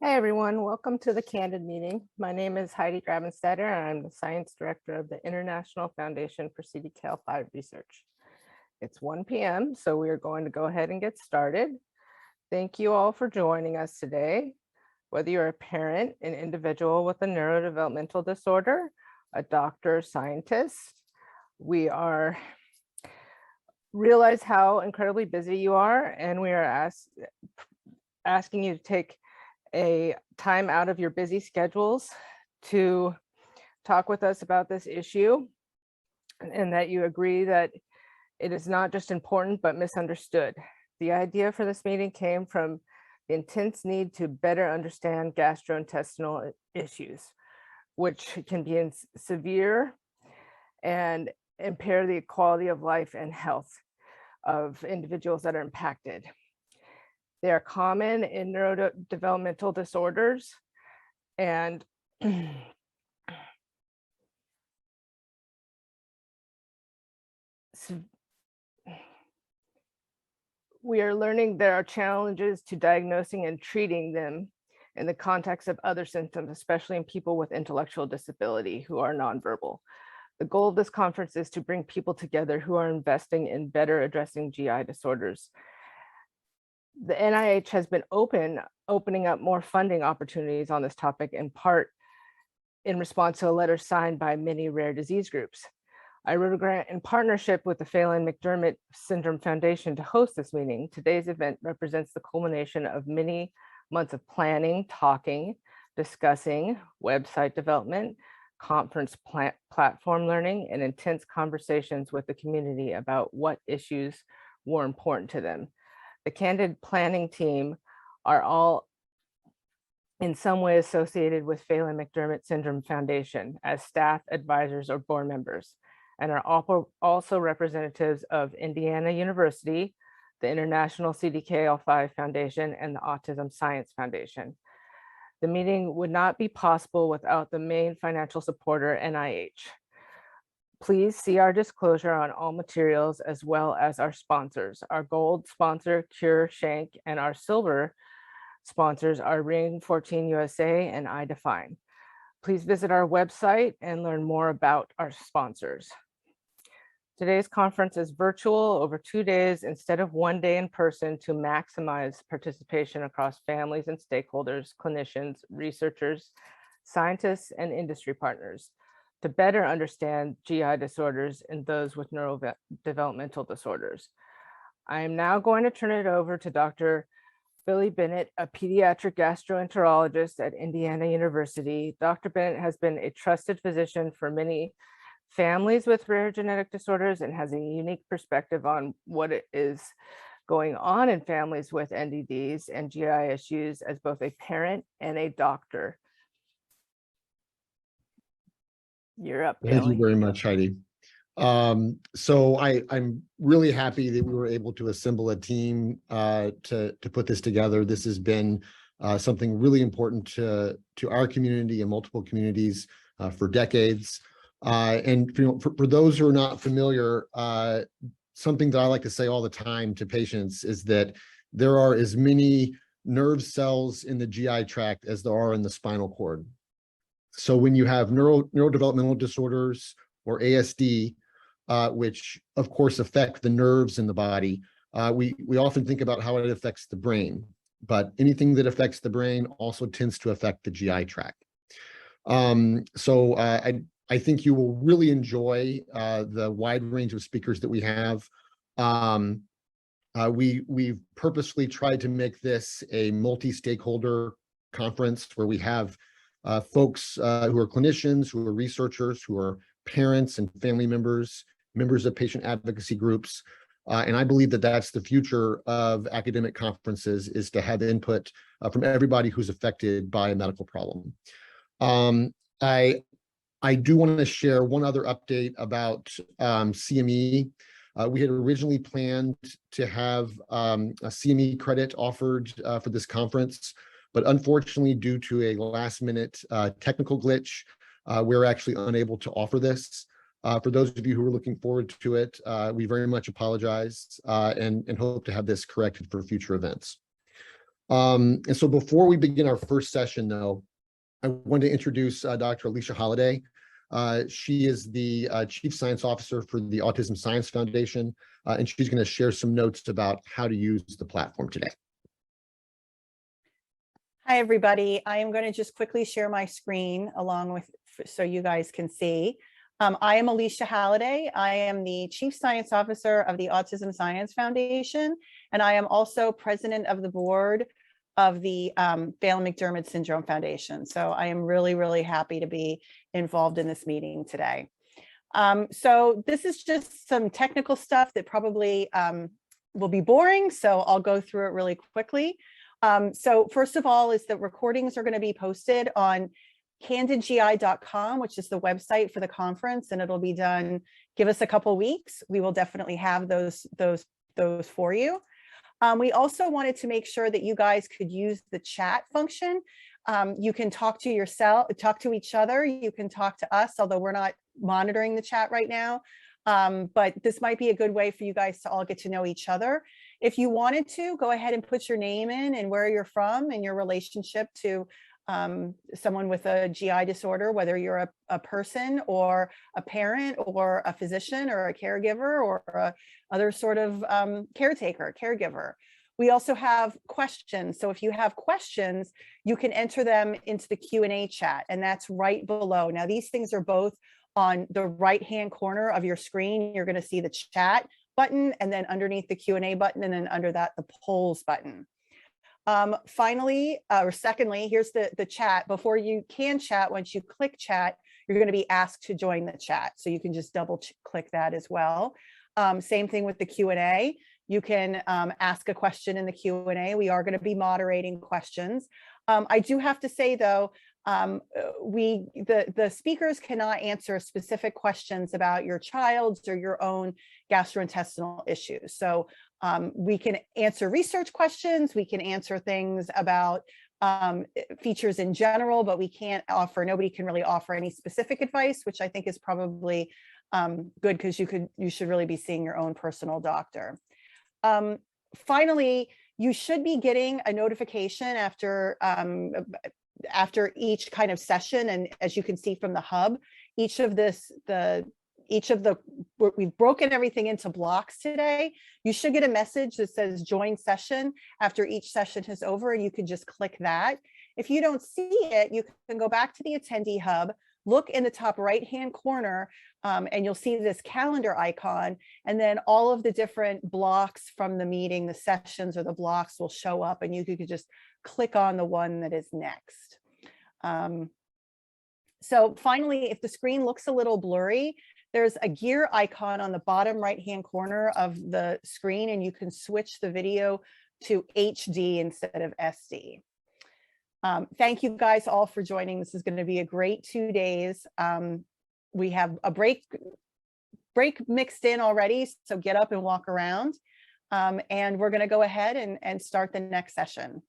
Hey everyone, welcome to the Candid meeting. My name is Heidi Grabenstetter and I'm the Science Director of the International Foundation for CDKL5 Research. It's 1 p.m., so we are going to go ahead and get started. Thank you all for joining us today. Whether you're a parent, an individual with a neurodevelopmental disorder, a doctor, scientist, we realize how incredibly busy you are, and we are asking you to take a time out of your busy schedules to talk with us about this issue, and that you agree that it is not just important but misunderstood. The idea for this meeting came from the intense need to better understand gastrointestinal issues, which can be severe and impair the quality of life and health of individuals that are impacted. They are common in neurodevelopmental disorders, and we are learning there are challenges to diagnosing and treating them in the context of other symptoms, especially in people with intellectual disability who are nonverbal. The goal of this conference is to bring people together who are investing in better addressing GI disorders. The NIH has been opening up more funding opportunities on this topic, in part in response to a letter signed by many rare disease groups. I wrote a grant in partnership with the Phelan-McDermott Syndrome Foundation to host this meeting. Today's event represents the culmination of many months of planning, talking, discussing, website development, conference platform learning, and intense conversations with the community about what issues were important to them. The Candid planning team are all in some way associated with Phelan-McDermott Syndrome Foundation as staff, advisors, or board members, and are also representatives of Indiana University, the International CDKL5 Foundation, and the Autism Science Foundation. The meeting would not be possible without the main financial supporter, NIH. Please see our disclosure on all materials as well as our sponsors. Our gold sponsor, Cure Shank, and our silver sponsors are Ring 14 USA and iDefine. Please visit our website and learn more about our sponsors. Today's conference is virtual over 2 days instead of 1 day in person to maximize participation across families and stakeholders, clinicians, researchers, scientists, and industry partners to better understand GI disorders and those with neurodevelopmental disorders. I am now going to turn it over to Dr. Billy Bennett, a pediatric gastroenterologist at Indiana University. Dr. Bennett has been a trusted physician for many families with rare genetic disorders and has a unique perspective on what is going on in families with NDDs and GI issues as both a parent and a doctor. You're up, Billy. Thank you very much, Heidi. So I'm really happy that we were able to assemble a team to put this together. This has been something really important to our community and multiple communities for decades. And for those who are not familiar, something that I like to say all the time to patients is that there are as many nerve cells in the GI tract as there are in the spinal cord. So when you have neurodevelopmental disorders or ASD, which of course affect the nerves in the body, we often think about how it affects the brain, but anything that affects the brain also tends to affect the GI tract. So I think you will really enjoy the wide range of speakers that we have. We've purposely tried to make this a multi-stakeholder conference where we have folks who are clinicians, who are researchers, who are parents and family members, members of patient advocacy groups. And I believe that that's the future of academic conferences, is to have input from everybody who's affected by a medical problem. I do want to share one other update about CME. We had originally planned to have a CME credit offered for this conference, but unfortunately, due to a last-minute technical glitch, we're actually unable to offer this. For those of you who are looking forward to it, we very much apologize and hope to have this corrected for future events. And so before we begin our first session, though, I want to introduce Dr. Alicia Holliday. She is the Chief Science Officer for the Autism Science Foundation, and she's going to share some notes about how to use the platform today. Hi, everybody. I am going to just quickly share my screen along with so you guys can see. I am Alicia Halliday. I am the Chief Science Officer of the Autism Science Foundation, and I am also President of the Board of the Phelan-McDermid Syndrome Foundation. So I am really, really happy to be involved in this meeting today. So this is just some technical stuff that probably will be boring, so I'll go through it really quickly. So first of all is that recordings are going to be posted on candidgi.com, which is the website for the conference, and it'll be done. Give us a couple weeks. We will definitely have those for you. We also wanted to make sure that you guys could use the chat function. You can talk to each other. You can talk to us, although we're not monitoring the chat right now. But this might be a good way for you guys to all get to know each other. If you wanted to, go ahead and put your name in and where you're from and your relationship to someone with a GI disorder, whether you're a person or a parent or a physician or a caregiver or a other sort of caretaker, caregiver. We also have questions. So if you have questions, you can enter them into the Q&A chat, and that's right below. Now, these things are both on the right-hand corner of your screen. You're going to see the chat button, and then underneath the Q&A button, and then under that, the polls button. Finally, or secondly, here's the chat. Before you can chat, once you click chat, you're going to be asked to join the chat. So you can just double click that as well. Same thing with the Q&A. You can ask a question in the Q&A. We are going to be moderating questions. I do have to say, though, the speakers cannot answer specific questions about your child's or your own gastrointestinal issues. So we can answer research questions, we can answer things about features in general, but we can't offer, nobody can really offer any specific advice, which I think is probably good, because you should really be seeing your own personal doctor. Finally, you should be getting a notification after each kind of session, and as you can see from the hub, we've broken everything into blocks today. You should get a message that says join session after each session is over, and you can just click that. If you don't see it, you can go back to the attendee hub, look in the top right-hand corner, and you'll see this calendar icon, and then all of the different blocks from the meeting, the sessions or the blocks will show up, and you could just click on the one that is next. So finally, if the screen looks a little blurry, there's a gear icon on the bottom right-hand corner of the screen, and you can switch the video to HD instead of SD. Thank you guys all for joining. This is going to be a great 2 days. We have a break mixed in already, so get up and walk around. And we're going to go ahead and start the next session.